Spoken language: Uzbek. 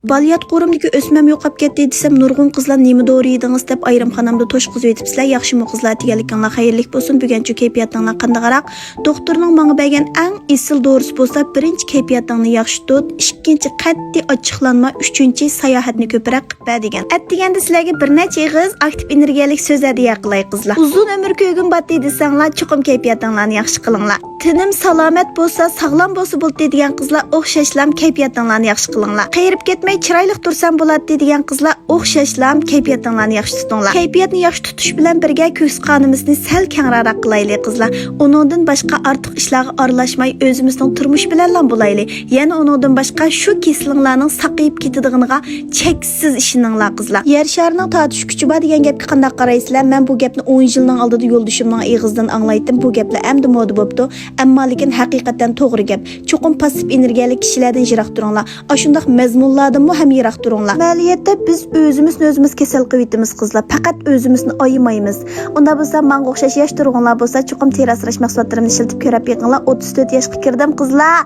Baliyat qorumdagi o'smam yo'qab ketdi desam, nurg'un qizlar nima dori edingiz deb ayrimxonamda to'shqizib o'tibsizlar. Yaxshimi qizlar deganlikinglar xayrlik bo'lsin. Bugunchi kayfiyatinglar qandaqaroq? Doktorning menga bergan eng esil dorisi bo'lsa, birinchi kayfiyatingni yaxshi tut, ikkinchi qat'iy ochiqlanma, uchinchi sayohatni ko'proq qilib degan. Atdiganda sizlarga bir necha ig'iz aktiv energiyalik so'zlar deya qilay qizlar. Uzun umr ko'gin batdi desanglar, chuqum kayfiyatinglarni yaxshi qilinglar. Tinim salomat bo'lsa, sog'lom bo'lsa bo'ldi degan qizlar o'xshashlam kayfiyatinglarni yaxshi qilinglar. Qayrib ketmay chiroyli tursam bo'ladi degan qizlar o'xshashlam kayfiyatinglarni yaxshi tutinglar. Kayfiyatni yaxshi tutish bilan birga ko'z qonimizni sal kengroq qilaylik qizlar. Uningdan boshqa ortiq ishlarga aralashmay o'zimizning turmush bilan bo'laylik. Yana uningdan boshqa shu keslinglarning saqayib ketadiganiga cheksiz ishoninglar qizlar. Yer sharining tortish kuchi bor degan gapga qanday qaraysizlar? Men bu gapni 10 yilning oldida yo'ldoshimning og'zidan anglaydim. Bu gaplar endi moda bo'pti. Ammo lekin haqiqatan to'g'ri gap. Cho'qim passiv energiyalik kishilardan yiroq turinglar. Ashundaq mazmunlardan ham yiroq turinglar. Amaliyotda biz o'zimiz kasal qilib qizlar. Faqat o'zimizni oymaymiz. Unda bo'lsa, menga o'xshash yosh turg'unlar bo'lsa, cho'qim terasrash mahsulotlarini ishlatib ko'rib beqinglar. 34 yoshga kirdim qizlar.